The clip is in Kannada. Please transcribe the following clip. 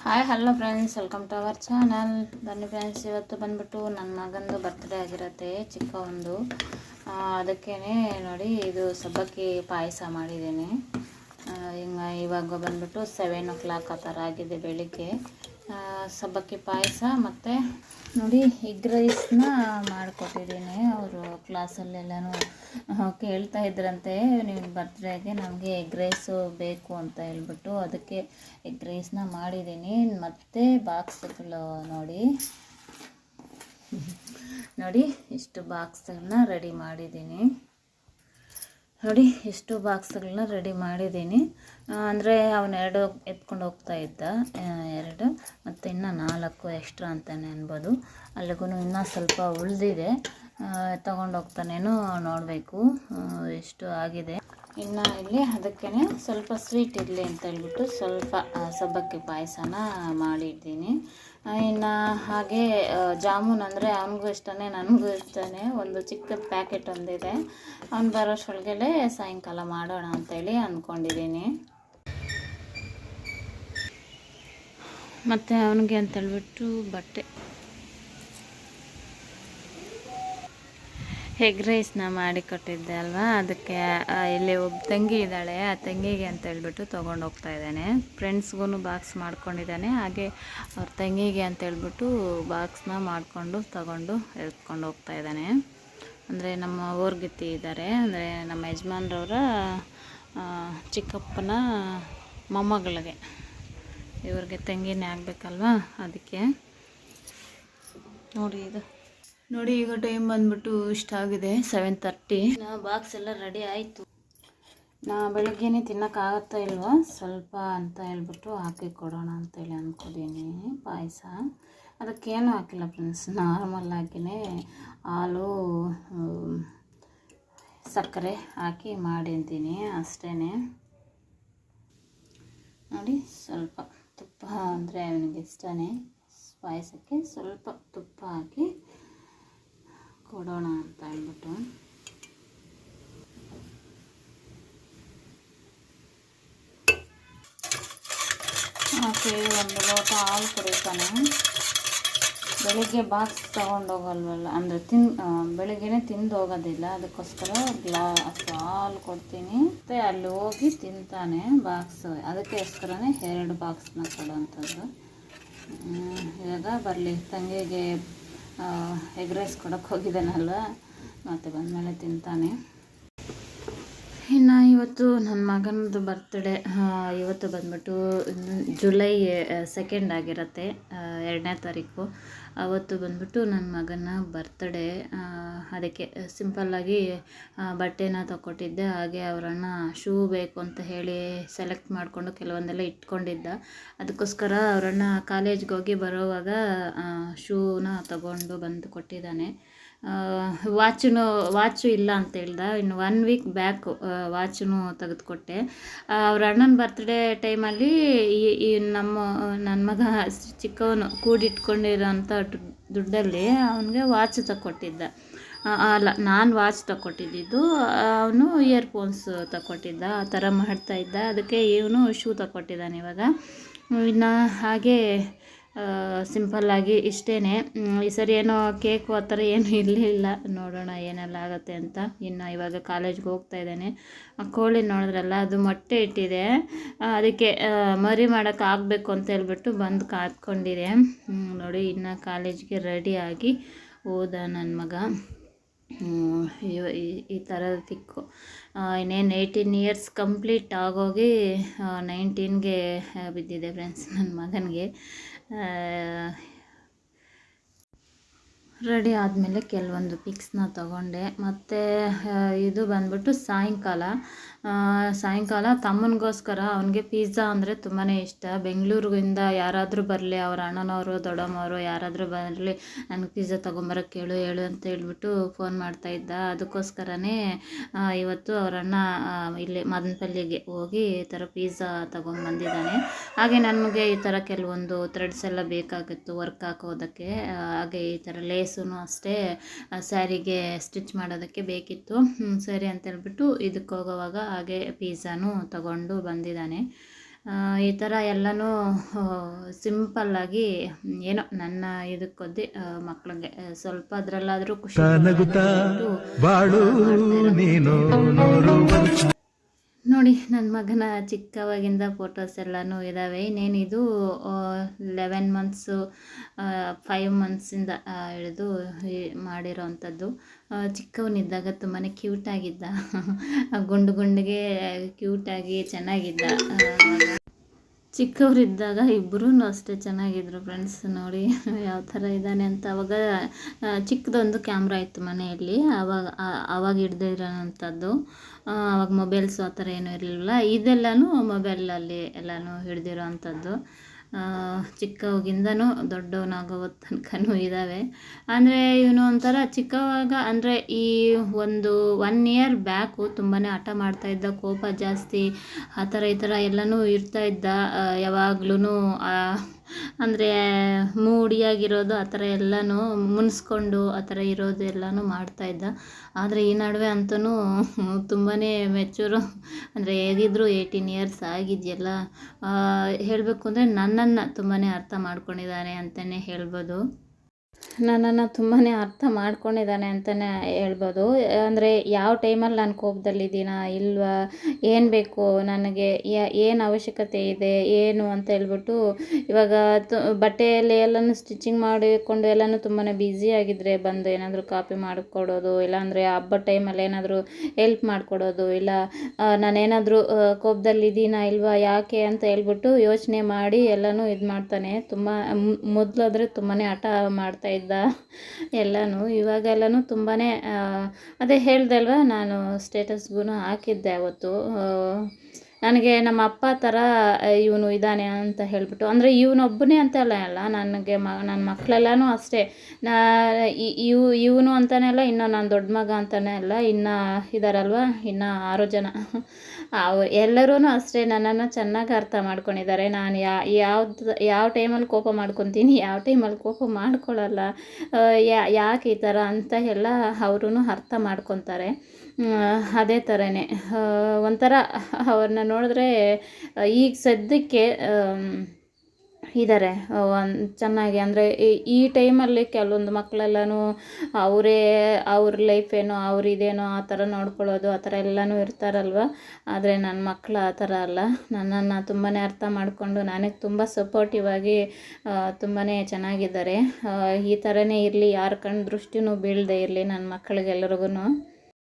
Hi hello friends, welcome to our channel. ಬನ್ನಿ ಫ್ರೆಂಡ್ಸ್, ಇವತ್ತು ಬಂದ್ಬಿಟ್ಟು ನನ್ನ ಮಗಂದು ಬರ್ತ್ಡೇ ಆಗಿರುತ್ತೆ, ಚಿಕ್ಕ ಒಂದು. ಅದಕ್ಕೇ ನೋಡಿ, ಇದು ಸಬ್ಬಕ್ಕಿ ಪಾಯಸ ಮಾಡಿದ್ದೀನಿ. ಇವಾಗ ಬಂದ್ಬಿಟ್ಟು 7 o'clock ಆ ಥರ ಆಗಿದೆ ಬೆಳಿಗ್ಗೆ. ಸಬ್ಬಕ್ಕಿ ಪಾಯಸ ಮತ್ತು ನೋಡಿ ಎಗ್ ರೈಸ್ನ ಮಾಡಿಕೊಟ್ಟಿದ್ದೀನಿ. ಅವರು ಕ್ಲಾಸಲ್ಲೆಲ್ಲನೂ ಕೇಳ್ತಾ ಇದ್ರಂತೆ, ನೀವು ಬರ್ತ್ಡೇಗೆ ನಮಗೆ ಎಗ್ ರೈಸು ಬೇಕು ಅಂತ ಹೇಳ್ಬಿಟ್ಟು, ಅದಕ್ಕೆ ಎಗ್ ರೈಸ್ನ ಮಾಡಿದ್ದೀನಿ. ಮತ್ತು ಬಾಕ್ಸ್ಗಳು ನೋಡಿ ಇಷ್ಟು ಬಾಕ್ಸ್ಗಳನ್ನ ರೆಡಿ ಮಾಡಿದ್ದೀನಿ. ಎಷ್ಟು ಬಾಕ್ಸ್ಗಳನ್ನ ರೆಡಿ ಮಾಡಿದ್ದೀನಿ ಅಂದರೆ ಅವನ್ನೆರಡು ಎತ್ಕೊಂಡು ಹೋಗ್ತಾ ಇದ್ದ, 2 ಮತ್ತು ಇನ್ನು 4 ಎಕ್ಸ್ಟ್ರಾ ಅಂತಲೇ ಅನ್ಬೋದು. ಅಲ್ಲಿಗೂ ಇನ್ನೂ ಸ್ವಲ್ಪ ಉಳಿದಿದೆ, ತೊಗೊಂಡೋಗ್ತಾನೇನೋ ನೋಡಬೇಕು ಎಷ್ಟು ಆಗಿದೆ. ಇನ್ನು ಇಲ್ಲಿ ಅದಕ್ಕೇ ಸ್ವಲ್ಪ ಸ್ವೀಟ್ ಇರಲಿ ಅಂತ ಹೇಳ್ಬಿಟ್ಟು ಸ್ವಲ್ಪ ಸಬ್ಬಕ್ಕಿ ಪಾಯಸನ ಮಾಡಿದ್ದೀನಿ. ಇನ್ನು ಹಾಗೆ ಜಾಮೂನ್ ಅಂದರೆ ಅವನಿಗೂ ಇಷ್ಟನೇ, ನನಗೂ ಇಷ್ಟನೇ. ಒಂದು ಚಿಕ್ಕ ಪ್ಯಾಕೆಟ್ ಒಂದಿದೆ, ಅವ್ನು ಬರೋಷ್ಟೊಳಗೆ ಸಾಯಂಕಾಲ ಮಾಡೋಣ ಅಂತೇಳಿ ಅಂದ್ಕೊಂಡಿದ್ದೀನಿ. ಮತ್ತು ಅವನಿಗೆ ಅಂತೇಳ್ಬಿಟ್ಟು ಬಟ್ಟೆ ಎಗ್ ರೈಸ್ನ ಮಾಡಿ ಕೊಟ್ಟಿದ್ದೆ ಅಲ್ವಾ, ಅದಕ್ಕೆ ಇಲ್ಲಿ ಒಬ್ಬ ತಂಗಿ ಇದ್ದಾಳೆ, ಆ ತಂಗಿಗೆ ಅಂತ ಹೇಳ್ಬಿಟ್ಟು ತೊಗೊಂಡು ಹೋಗ್ತಾ ಇದ್ದಾನೆ. ಫ್ರೆಂಡ್ಸ್ಗೂ ಬಾಕ್ಸ್ ಮಾಡ್ಕೊಂಡಿದ್ದಾನೆ, ಹಾಗೆ ಅವ್ರ ತಂಗಿಗೆ ಅಂತೇಳ್ಬಿಟ್ಟು ಬಾಕ್ಸ್ನ ಮಾಡಿಕೊಂಡು ತಗೊಂಡು ಎತ್ಕೊಂಡು ಹೋಗ್ತಾ ಇದ್ದಾನೆ. ಅಂದರೆ ನಮ್ಮ ಊರ್ಗಿತ್ತಿ ಇದ್ದಾರೆ, ಅಂದರೆ ನಮ್ಮ ಯಜಮಾನ್ರವರ ಚಿಕ್ಕಪ್ಪನ ಮೊಮ್ಮಗಳಿಗೆ, ಇವ್ರಿಗೆ ತಂಗಿನೇ ಆಗಬೇಕಲ್ವ, ಅದಕ್ಕೆ. ನೋಡಿ ಈಗ ಟೈಮ್ ಬಂದ್ಬಿಟ್ಟು ಇಷ್ಟ ಆಗಿದೆ 7:30. ಬಾಕ್ಸ್ ಎಲ್ಲ ರೆಡಿ ಆಯಿತು. ಬೆಳಗ್ಗೆನೇ ತಿನ್ನೋಕ್ಕಾಗತ್ತಾ ಇಲ್ವಾ ಸ್ವಲ್ಪ ಅಂತ ಹೇಳ್ಬಿಟ್ಟು ಹಾಕಿ ಕೊಡೋಣ ಅಂತೇಳಿ ಅಂದ್ಕೊಂಡಿದ್ದೀನಿ. ಪಾಯಸ ಅದಕ್ಕೇನು ಹಾಕಿಲ್ಲ ಫ್ರೆಂಡ್ಸ್, ನಾರ್ಮಲ್ ಆಗಿಯೇ ಹಾಲು ಸಕ್ಕರೆ ಹಾಕಿ ಮಾಡಿದ್ದೀನಿ ಅಷ್ಟೇ. ನೋಡಿ ಸ್ವಲ್ಪ ತುಪ್ಪ ಅಂದರೆ ಅವನಿಗೆ ಇಷ್ಟನೇ, ಪಾಯಸಕ್ಕೆ ಸ್ವಲ್ಪ ತುಪ್ಪ ಹಾಕಿ ಕೊಡೋಣ ಅಂತ ಹೇಳ್ಬಿಟ್ಟು. ಹಾಕಿ ಒಂದು ಲೋಟ ಹಾಲು ಕುಡಿತಾನೆ. ಬೆಳಿಗ್ಗೆ ಬಾಕ್ಸ್ ತೊಗೊಂಡೋಗಲ್ವಲ್ಲ, ಅಂದರೆ ಬೆಳಿಗ್ಗೆನೇ ತಿಂದು ಹೋಗೋದಿಲ್ಲ, ಅದಕ್ಕೋಸ್ಕರ ಹಾಲು ಕೊಡ್ತೀನಿ. ಮತ್ತು ಅಲ್ಲಿ ಹೋಗಿ ತಿಂತಾನೆ ಬಾಕ್ಸ್, ಅದಕ್ಕೋಸ್ಕರನೇ 2 ಬಾಕ್ಸ್ನ ಕೊಡೋವಂಥದ್ದು. ಇವಾಗ ಬರಲಿ, ತಂಗಿಗೆ ಎಗ್ ರೈಸ್ ಕೊಡೋಕ್ಕೆ ಹೋಗಿದ್ದಾನಲ್ವ, ಮತ್ತು ಬಂದಮೇಲೆ ತಿಂತಾನೆ. ಇನ್ನು ಇವತ್ತು ನನ್ನ ಮಗನದು ಬರ್ತ್ಡೇ, ಇವತ್ತು ಬಂದ್ಬಿಟ್ಟು ಜುಲೈ 2 ಆಗಿರುತ್ತೆ, 2ನೇ ತಾರೀಕು. ಅವತ್ತು ಬಂದ್ಬಿಟ್ಟು ನನ್ನ ಮಗನ ಬರ್ತ್ಡೇ. ಅದಕ್ಕೆ ಸಿಂಪಲ್ಲಾಗಿ ಬಟ್ಟೆನ ತಗೊಟ್ಟಿದ್ದೆ, ಹಾಗೆ ಅವರಣ್ಣ ಶೂ ಬೇಕು ಅಂತ ಹೇಳಿ ಸೆಲೆಕ್ಟ್ ಮಾಡಿಕೊಂಡು ಕೆಲವೊಂದೆಲ್ಲ ಇಟ್ಕೊಂಡಿದ್ದ. ಅದಕ್ಕೋಸ್ಕರ ಅವರಣ್ಣ ಕಾಲೇಜ್ಗೆ ಹೋಗಿ ಬರೋವಾಗ ಶೂನ ತಗೊಂಡು ಬಂದು ಕೊಟ್ಟಿದ್ದಾನೆ. ವಾಚು ಇಲ್ಲ ಅಂತ ಹೇಳ್ದ, ಇನ್ನು 1 ವೀಕ್ ಬ್ಯಾಕು ವಾಚನ್ನು ತೆಗೆದುಕೊಟ್ಟೆ. ಅವ್ರ ಅಣ್ಣನ ಬರ್ತ್ಡೇ ಟೈಮಲ್ಲಿ ನನ್ನ ಮಗ ಚಿಕ್ಕವನು ಕೂಡಿಟ್ಕೊಂಡಿರೋಂಥ ದುಡ್ಡಲ್ಲಿ ಅವನಿಗೆ ವಾಚ್ ತಗೊಟ್ಟಿದ್ದ. ಅಲ್ಲ, ನಾನು ವಾಚ್ ತಗೊಟ್ಟಿದ್ದು, ಅವನು ಇಯರ್ಫೋನ್ಸ್ ತಗೊಟ್ಟಿದ್ದ. ಆ ಥರ ಮಾಡ್ತಾಯಿದ್ದ, ಅದಕ್ಕೆ ಇವನು ಶೂ ತಗೊಟ್ಟಿದ್ದಾನೆ ಇವಾಗ. ಇನ್ನು ಹಾಗೆ ಸಿಂಪಲ್ಲಾಗಿ ಇಷ್ಟೇ. ಈ ಸರಿ ಏನೋ ಕೇಕು ಆ ಥರ ಏನೂ ಇರಲಿಲ್ಲ, ನೋಡೋಣ ಏನೆಲ್ಲ ಆಗುತ್ತೆ ಅಂತ. ಇನ್ನು ಇವಾಗ ಕಾಲೇಜ್ಗೆ ಹೋಗ್ತಾ ಇದ್ದಾನೆ. ಕೋಳಿ ನೋಡಿದ್ರಲ್ಲ, ಅದು ಮೊಟ್ಟೆ ಇಟ್ಟಿದೆ, ಅದಕ್ಕೆ ಮರಿ ಮಾಡೋಕ್ಕೆ ಆಗಬೇಕು ಅಂತ ಹೇಳ್ಬಿಟ್ಟು ಬಂದು ಕಾದ್ಕೊಂಡಿದೆ. ನೋಡಿ, ಇನ್ನು ಕಾಲೇಜ್ಗೆ ರೆಡಿಯಾಗಿ ಹೋದ ನನ್ನ ಮಗ. ಈ ಥರದ ತಿಕ್ಕು ಇನ್ನೇನು 18 ಇಯರ್ಸ್ ಕಂಪ್ಲೀಟ್ ಆಗೋಗಿ 19ಗೆ ಬಿದ್ದಿದೆ ಫ್ರೆಂಡ್ಸ್ ನನ್ನ ಮಗನಿಗೆ. ರೆಡಿ ಆದಮೇಲೆ ಕೆಲವೊಂದು ಪಿಕ್ಸ್ನ ತಗೊಂಡೆ. ಮತ್ತು ಇದು ಬಂದ್ಬಿಟ್ಟು ಸಾಯಂಕಾಲ ತಮ್ಮನಿಗೋಸ್ಕರ, ಅವನಿಗೆ ಪಿಜ್ಜಾ ಅಂದರೆ ತುಂಬಾ ಇಷ್ಟ. ಬೆಂಗಳೂರಿಂದ ಯಾರಾದರೂ ಬರಲಿ, ಅವ್ರ ಅಣ್ಣನವರು ದೊಡ್ಡಮ್ಮವರು ಯಾರಾದರೂ ಬರಲಿ, ನನಗೆ ಪಿಜ್ಜಾ ತೊಗೊಂಬರೋಕ್ಕೆ ಹೇಳು ಅಂತ ಹೇಳ್ಬಿಟ್ಟು ಫೋನ್ ಮಾಡ್ತಾಯಿದ್ದ. ಅದಕ್ಕೋಸ್ಕರನೇ ಇವತ್ತು ಅವರ ಅಣ್ಣ ಇಲ್ಲಿ ಮದನಪಲ್ಲಿಗೆ ಹೋಗಿ ಈ ಥರ ಪಿಜ್ಜಾ ತೊಗೊಂಬಂದಿದ್ದಾನೆ. ಹಾಗೆ ನನಗೆ ಈ ಥರ ಕೆಲವೊಂದು ಥ್ರೆಡ್ಸ್ ಎಲ್ಲ ಬೇಕಾಗಿತ್ತು ವರ್ಕ್ ಹಾಕೋದಕ್ಕೆ, ಹಾಗೆ ಈ ಥರ ಲೇಸು ಅಷ್ಟೇ ಸ್ಯಾರಿಗೆ ಸ್ಟಿಚ್ ಮಾಡೋದಕ್ಕೆ ಬೇಕಿತ್ತು. ಸರಿ ಅಂತೇಳ್ಬಿಟ್ಟು ಇದಕ್ಕೆ ಹೋಗೋವಾಗ ಹಾಗೆ ಪಿಜ್ಜಾನು ತಗೊಂಡು ಬಂದಿದ್ದಾನೆ. ಈ ಥರ ಎಲ್ಲನೂ ಸಿಂಪಲ್ಲಾಗಿ ಏನೋ ನನ್ನ ಇದಕ್ಕೊದ್ದಿ ಮಕ್ಳಿಗೆ ಸ್ವಲ್ಪ ಅದರಲ್ಲಾದರೂ ಖುಷಿ ನೋಡಿ. ನನ್ನ ಮಗನ ಚಿಕ್ಕವಾಗಿಂದ ಫೋಟೋಸ್ ಎಲ್ಲನೂ ಇದ್ದಾವೆ. ಇನ್ನೇನಿದು 11 ಮಂತ್ಸು 5 ಮಂತ್ಸಿಂದ ಹಿಡಿದು ಮಾಡಿರೋ ಅಂಥದ್ದು. ಚಿಕ್ಕವನಿದ್ದಾಗ ತುಂಬಾ ಕ್ಯೂಟಾಗಿದ್ದ, ಗುಂಡು ಗುಂಡಿಗೆ ಕ್ಯೂಟಾಗಿ ಚೆನ್ನಾಗಿದ್ದ. ಚಿಕ್ಕವರಿದ್ದಾಗ ಇಬ್ಬರೂ ಅಷ್ಟೇ ಚೆನ್ನಾಗಿದ್ರು ಫ್ರೆಂಡ್ಸ್. ನೋಡಿ ಯಾವ ಥರ ಇದ್ದಾನೆ ಅಂತ. ಅವಾಗ ಚಿಕ್ಕದೊಂದು ಕ್ಯಾಮ್ರಾ ಇತ್ತು ಮನೆಯಲ್ಲಿ, ಆವಾಗ ಹಿಡ್ದಿರೋಂಥದ್ದು. ಆವಾಗ ಮೊಬೈಲ್ಸು ಆ ಥರ ಏನೂ ಇರಲಿಲ್ಲ. ಇದೆಲ್ಲನೂ ಮೊಬೈಲಲ್ಲಿ ಎಲ್ಲನೂ ಹಿಡ್ದಿರೋ ಅಂಥದ್ದು. ಚಿಕ್ಕವಾಗಿಂದನೂ ದೊಡ್ಡವನಾಗೋ ತನಕನೂ ಇದ್ದಾವೆ. ಅಂದರೆ ಇವನು ಒಂಥರ ಚಿಕ್ಕವಾಗ ಅಂದರೆ ಈ 1 ಇಯರ್ ಬ್ಯಾಕು ತುಂಬಾ ಹಠ ಮಾಡ್ತಾಯಿದ್ದ, ಕೋಪ ಜಾಸ್ತಿ, ಆ ಥರ ಈ ಥರ ಎಲ್ಲನೂ ಇರ್ತಾಯಿದ್ದ. ಯಾವಾಗ್ಲೂ ಅಂದರೆ ಮೂಡಿಯಾಗಿರೋದು ಆ ಥರ ಎಲ್ಲನೂ ಮುನ್ಸ್ಕೊಂಡು ಆ ಥರ ಇರೋದು ಎಲ್ಲನೂ ಮಾಡ್ತಾಯಿದ್ದ. ಆದರೆ ಈ ನಡುವೆ ಅಂತೂ ತುಂಬಾ ಮೆಚೂರು, ಅಂದರೆ ಹೇಗಿದ್ದರೂ 18 ಇಯರ್ಸ್ ಆಗಿದೆಯಲ್ಲ. ಹೇಳಬೇಕು ಅಂದರೆ ನನ್ನನ್ನು ತುಂಬಾ ಅರ್ಥ ಮಾಡ್ಕೊಂಡಿದ್ದಾನೆ ಅಂತಲೇ ಹೇಳ್ಬೋದು. ನನ್ನನ್ನು ತುಂಬಾ ಅರ್ಥ ಮಾಡ್ಕೊಂಡಿದ್ದಾನೆ ಅಂತಲೇ ಹೇಳ್ಬೋದು. ಅಂದರೆ ಯಾವ ಟೈಮಲ್ಲಿ ನಾನು ಕೋಪದಲ್ಲಿದ್ದೀನಾ ಇಲ್ವಾ, ಏನು ಬೇಕು ನನಗೆ, ಏನು ಅವಶ್ಯಕತೆ ಇದೆ ಏನು ಅಂತ ಹೇಳ್ಬಿಟ್ಟು, ಇವಾಗ ಬಟ್ಟೆಯಲ್ಲಿ ಎಲ್ಲನೂ ಸ್ಟಿಚಿಂಗ್ ಮಾಡಿಕೊಂಡು ಎಲ್ಲನೂ ತುಂಬಾ ಬ್ಯುಸಿಯಾಗಿದ್ದರೆ ಬಂದು ಏನಾದರೂ ಕಾಪಿ ಮಾಡಿಕೊಡೋದು, ಇಲ್ಲಾಂದರೆ ಹಬ್ಬದ ಟೈಮಲ್ಲಿ ಏನಾದರೂ ಹೆಲ್ಪ್ ಮಾಡಿಕೊಡೋದು, ಇಲ್ಲ ನಾನೇನಾದರೂ ಕೋಪದಲ್ಲಿದ್ದೀನಾ ಇಲ್ವಾ ಯಾಕೆ ಅಂತ ಹೇಳ್ಬಿಟ್ಟು ಯೋಚನೆ ಮಾಡಿ ಎಲ್ಲನೂ ಇದು ಮಾಡ್ತಾನೆ. ತುಂಬ ಮೊದಲಾದರೆ ತುಂಬಾ ಹಠ ಮಾಡ್ತಾಯಿದ್ದ ಎಲ್ಲನೂ. ಇವಾಗೆಲ್ಲನೂ ತುಂಬಾ ಅದೇ ಹೇಳ್ದೆ ಅಲ್ವಾ, ನಾನು ಸ್ಟೇಟಸ್ಗೂ ಹಾಕಿದ್ದೆ ಅವತ್ತು. ನನಗೆ ನಮ್ಮ ಅಪ್ಪ ಥರ ಇವನು ಇದ್ದಾನೆ ಅಂತ ಹೇಳ್ಬಿಟ್ಟು, ಅಂದರೆ ಇವನೊಬ್ಬನೇ ಅಂತ ಅಲ್ಲ, ನನಗೆ ನನ್ನ ಮಕ್ಕಳೆಲ್ಲನೂ ಅಷ್ಟೇ. ಇವನು ಅಂತಲೇ ಅಲ್ಲ, ಇನ್ನು ನಾನು ದೊಡ್ಡ ಮಗ ಅಂತಲೇ ಅಲ್ಲ, ಇನ್ನು ಇದ್ದಾರಲ್ವ ಇನ್ನು 6 ಜನ, ಎಲ್ಲರೂ ಅಷ್ಟೇ ನನ್ನನ್ನು ಚೆನ್ನಾಗಿ ಅರ್ಥ ಮಾಡ್ಕೊಂಡಿದ್ದಾರೆ. ನಾನು ಯಾವ ಟೈಮಲ್ಲಿ ಕೋಪ ಮಾಡ್ಕೊತೀನಿ, ಯಾವ ಟೈಮಲ್ಲಿ ಕೋಪ ಮಾಡ್ಕೊಳ್ಳಲ್ಲ, ಯಾಕೆ ಈ ಥರ ಅಂತ ಎಲ್ಲ ಅವರೂ ಅರ್ಥ ಮಾಡ್ಕೊತಾರೆ. ಅದೇ ಥರನೇ ಒಂಥರ ಅವ್ರನ್ನ ನೋಡಿದ್ರೆ ಈಗ ಸದ್ಯಕ್ಕೆ ಇದ್ದಾರೆ ಚೆನ್ನಾಗಿ. ಅಂದರೆ ಈ ಟೈಮಲ್ಲಿ ಕೆಲವೊಂದು ಮಕ್ಕಳೆಲ್ಲನೂ ಅವ್ರ ಲೈಫ್ ಏನೋ ಅವ್ರಿದೇನೋ ಆ ಥರ ನೋಡ್ಕೊಳ್ಳೋದು ಆ ಥರ ಎಲ್ಲನೂ ಇರ್ತಾರಲ್ವ. ಆದರೆ ನನ್ನ ಮಕ್ಕಳು ಆ ಥರ ಅಲ್ಲ, ನನ್ನನ್ನು ತುಂಬಾ ಅರ್ಥ ಮಾಡಿಕೊಂಡು ನನಗೆ ತುಂಬ ಸಪೋರ್ಟಿವ್ ಆಗಿ ತುಂಬಾ ಚೆನ್ನಾಗಿದ್ದಾರೆ. ಈ ಥರನೇ ಇರಲಿ, ಯಾರ ಕಣ್ಣು ದೃಷ್ಟಿನೂ ಬೀಳದೆ ಇರಲಿ ನನ್ನ ಮಕ್ಕಳಿಗೆಲ್ಲರಿಗೂ.